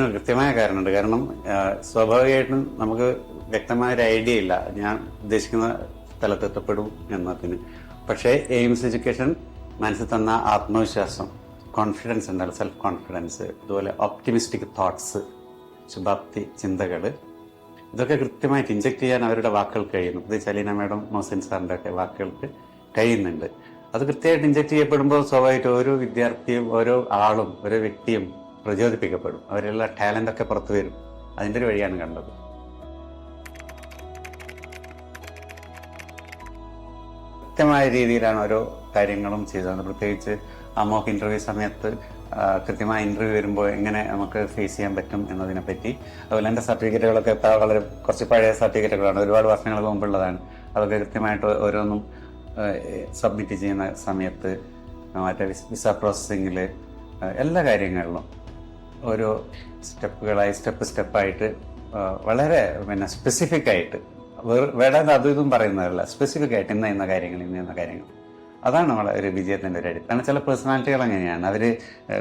അതിന് കൃത്യമായ കാരണമുണ്ട്. കാരണം സ്വാഭാവികമായിട്ടും നമുക്ക് വ്യക്തമായ ഒരു ഐഡിയ ഇല്ല ഞാൻ ഉദ്ദേശിക്കുന്ന സ്ഥലത്തെത്തപ്പെടും എന്നതിന്. പക്ഷേ എയിംസ് എഡ്യൂക്കേഷൻ മനസ്സിൽ തന്ന ആത്മവിശ്വാസം, കോൺഫിഡൻസ് ഉണ്ടല്ലോ, സെൽഫ് കോൺഫിഡൻസ്, അതുപോലെ ഓപ്റ്റിമിസ്റ്റിക് തോട്ട്സ്, ശുഭാപ്തി ചിന്തകൾ, ഇതൊക്കെ കൃത്യമായിട്ട് ഇൻജെക്ട് ചെയ്യാൻ അവരുടെ വാക്കുകൾ കഴിയുന്നു. ഇത് ചലീന മാഡം, മോഹസിൻ സാറിൻ്റെ ഒക്കെ വാക്കുകൾക്ക് കഴിയുന്നുണ്ട്. അത് കൃത്യമായിട്ട് ഇൻജെക്ട് ചെയ്യപ്പെടുമ്പോൾ സ്വാഭാവികമായിട്ട് ഓരോ വിദ്യാർത്ഥിയും, ഓരോ ആളും, ഓരോ വ്യക്തിയും പ്രചോദിപ്പിക്കപ്പെടും. അവരെല്ലാം ടാലൻ്റൊക്കെ പുറത്തു വരും. അതിൻ്റെ ഒരു വഴിയാണ് കണ്ടത്. കൃത്യമായ രീതിയിലാണ് ഓരോ കാര്യങ്ങളും ചെയ്തത്. പ്രത്യേകിച്ച് ആ മോക്ക് ഇൻ്റർവ്യൂ സമയത്ത് കൃത്യമായ ഇൻ്റർവ്യൂ വരുമ്പോൾ എങ്ങനെ നമുക്ക് ഫേസ് ചെയ്യാൻ പറ്റും എന്നതിനെപ്പറ്റി. അതുപോലെ എൻ്റെ സർട്ടിഫിക്കറ്റുകളൊക്കെ ഇപ്പോൾ വളരെ കുറച്ച് പഴയ സർട്ടിഫിക്കറ്റുകളാണ്, ഒരുപാട് വർഷങ്ങൾക്ക് മുമ്പുള്ളതാണ്. അതൊക്കെ കൃത്യമായിട്ട് ഓരോന്നും സബ്മിറ്റ് ചെയ്യുന്ന സമയത്ത് മറ്റേ വിസ പ്രോസസ്സിങ്ങിൽ എല്ലാ കാര്യങ്ങളിലും ഓരോ സ്റ്റെപ്പായിട്ട് വളരെ സ്പെസിഫിക് ആയിട്ട്, വേടാതെ അതും ഇതും പറയുന്നതല്ല, സ്പെസിഫിക് ആയിട്ട് ഇന്ന കാര്യങ്ങൾ അതാണ് നമ്മളെ ഒരു വിജയത്തിൻ്റെ ഒരു അടി. കാരണം ചില പേഴ്സണാലിറ്റികൾ അങ്ങനെയാണ്, അവർ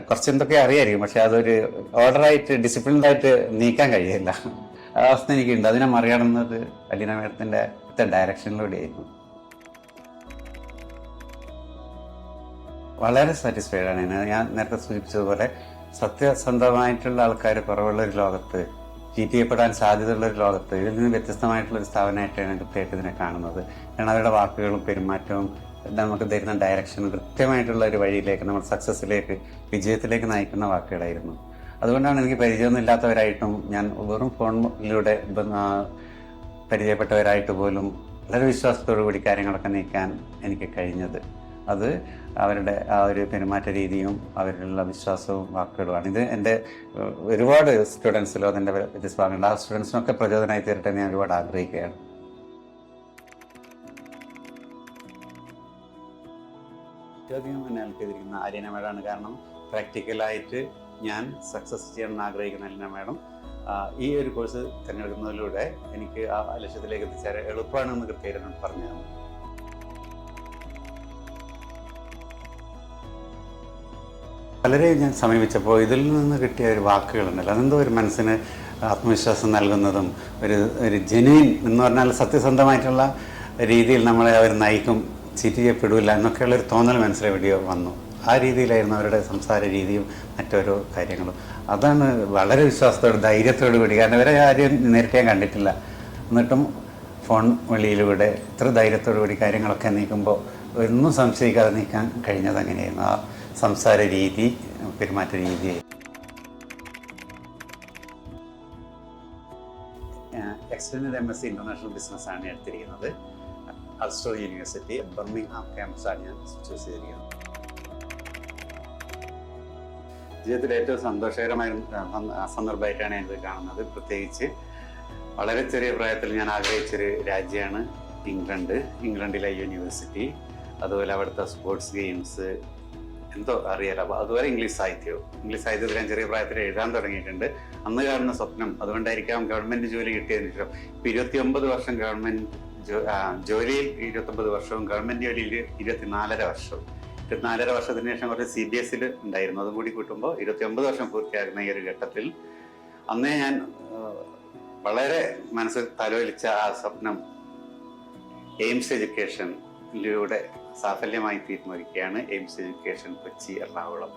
കുറച്ച് എന്തൊക്കെ അറിയായിരിക്കും, പക്ഷെ അതൊരു ഓർഡറായിട്ട് ഡിസിപ്ലിൻഡായിട്ട് നീക്കാൻ കഴിയില്ല. ആ അവസ്ഥ എനിക്കുണ്ട്. അതിനെ മറികടന്നത് അലീന മാഡത്തിൻ്റെ ഡയറക്ഷനിലൂടെ ആയിരുന്നു. വളരെ സാറ്റിസ്ഫൈഡ് ആണ് ഞാൻ നേരത്തെ സൂചിപ്പിച്ചതുപോലെ. സത്യസന്ധമായിട്ടുള്ള ആൾക്കാർ കുറവുള്ള ഒരു ലോകത്ത്, ചീറ്റ് ചെയ്യപ്പെടാൻ സാധ്യതയുള്ള ഒരു ലോകത്ത് ഇതിൽ നിന്ന് വ്യത്യസ്തമായിട്ടുള്ള ഒരു സ്ഥാപനമായിട്ടാണ് കൃത്യമായിട്ട് ഇതിനെ കാണുന്നത്. കാരണം അവരുടെ വാക്കുകളും പെരുമാറ്റവും നമുക്ക് തരുന്ന ഡയറക്ഷനും കൃത്യമായിട്ടുള്ള ഒരു വഴിയിലേക്ക്, നമ്മൾ സക്സസ്സിലേക്ക്, വിജയത്തിലേക്ക് നയിക്കുന്ന വാക്കുകളായിരുന്നു. അതുകൊണ്ടാണ് എനിക്ക് പരിചയമൊന്നുമില്ലാത്തവരായിട്ടും, ഞാൻ വെറും ഫോണിലൂടെ പരിചയപ്പെട്ടവരായിട്ട് പോലും വളരെ വിശ്വാസത്തോടു കൂടി കാര്യങ്ങളൊക്കെ നീക്കാൻ എനിക്ക് കഴിഞ്ഞത്. അത് അവരുടെ ആ ഒരു പെരുമാറ്റ രീതിയും അവരിലുള്ള വിശ്വാസവും വാക്കുകളുമാണ്. ഇത് എൻ്റെ ഒരുപാട് സ്റ്റുഡൻസിലോ അതിൻ്റെ വ്യത്യസ്തമാകുന്നുണ്ട്. ആ സ്റ്റുഡൻസിനൊക്കെ പ്രചോദനമായി തീരട്ടെ ഞാൻ ഒരുപാട് ആഗ്രഹിക്കുകയാണ്. ഏറ്റവും എന്നെ ഏൽപ്പിച്ചിരിക്കുന്ന അലീന മാഡമാണ്. കാരണം പ്രാക്ടിക്കലായിട്ട് ഞാൻ സക്സസ് ചെയ്യണമെന്ന് ആഗ്രഹിക്കുന്ന അലീന മാഡം ഈ ഒരു കോഴ്സ് തിരഞ്ഞെടുക്കുന്നതിലൂടെ എനിക്ക് ആ ലക്ഷ്യത്തിലേക്ക് എത്തിച്ചേരാൻ എളുപ്പമാണെന്ന് കൃത്യമായിട്ട് പറഞ്ഞു തന്നു. പലരെയും ഞാൻ സമീപിച്ചപ്പോൾ ഇതിൽ നിന്ന് കിട്ടിയ ഒരു വാക്കുകളുണ്ടല്ലോ, അതെന്തോ ഒരു മനസ്സിന് ആത്മവിശ്വാസം നൽകുന്നതും ഒരു ജെന്യുയിൻ എന്ന് പറഞ്ഞാൽ സത്യസന്ധമായിട്ടുള്ള രീതിയിൽ നമ്മളെ അവർ നയിക്കും, ചീറ്റ് ചെയ്യപ്പെടില്ല എന്നൊക്കെയുള്ളൊരു തോന്നൽ മനസ്സിലെവിടെയോ വന്നു. ആ രീതിയിലായിരുന്നു അവരുടെ സംസാര രീതിയും മറ്റോരോ കാര്യങ്ങളും. അതാണ് വളരെ വിശ്വാസത്തോട്, ധൈര്യത്തോടു കൂടി, കാരണം ഇവരെ ആരും നേരിട്ട് ഞാൻ കണ്ടിട്ടില്ല, എന്നിട്ടും ഫോൺ വഴിയിലൂടെ ഇത്ര ധൈര്യത്തോടു കൂടി കാര്യങ്ങളൊക്കെ നീക്കുമ്പോൾ ഒന്നും സംശയിക്കാതെ നീക്കാൻ കഴിഞ്ഞത് അങ്ങനെയായിരുന്നു. ആ സംസാര രീതി, പെരുമാറ്റ രീതി. എക്സ്റ്റൻഡ് MSc ഇൻ്റർനാഷണൽ ബിസിനസ്സാണ് എടുത്തിരിക്കുന്നത്. അൾസ്റ്റർ യൂണിവേഴ്സിറ്റി ബർമിംഗ്ഹാം ക്യാമ്പസാണ് ഞാൻ ചൂസ് ചെയ്തിരിക്കുന്നത്. ജീവിതത്തിൽ ഏറ്റവും സന്തോഷകരമായ സന്ദർഭമായിട്ടാണ് ഞാനിത് കാണുന്നത്. പ്രത്യേകിച്ച് വളരെ ചെറിയ പ്രായത്തിൽ ഞാൻ ആഗ്രഹിച്ചൊരു രാജ്യമാണ് ഇംഗ്ലണ്ടിലെ യൂണിവേഴ്സിറ്റി. അതുപോലെ അവിടുത്തെ സ്പോർട്സ് ഗെയിംസ് എന്തോ അറിയാലോ. അതുപോലെ ഇംഗ്ലീഷ് സാഹിത്യത്തിൽ ഞാൻ ചെറിയ പ്രായത്തിൽ എഴുതാൻ തുടങ്ങിയിട്ടുണ്ട്. അന്ന് കാണുന്ന സ്വപ്നം, അതുകൊണ്ടായിരിക്കാം ഗവൺമെൻറ് ജോലി കിട്ടിയതിന് ശേഷം 29 വർഷം ഗവൺമെൻറ് ജോലിയിൽ, 29 വർഷവും ഗവൺമെൻറ് ജോലിയിൽ 24.5 വർഷവും. 24.5 വർഷത്തിന് ശേഷം കുറച്ച് CBSE ഉണ്ടായിരുന്നു. അതും കൂടി കൂട്ടുമ്പോൾ 29 വർഷം പൂർത്തിയാക്കുന്ന ഈ ഒരു ഘട്ടത്തിൽ അന്നേ ഞാൻ വളരെ മനസ്സിൽ തലോലിച്ച ആ സ്വപ്നം എയിംസ് എഡ്യൂക്കേഷനിലൂടെ സാഫല്യമായി തീർന്നിരിക്കുകയാണ്. Aims education Kochi, Ernakulam.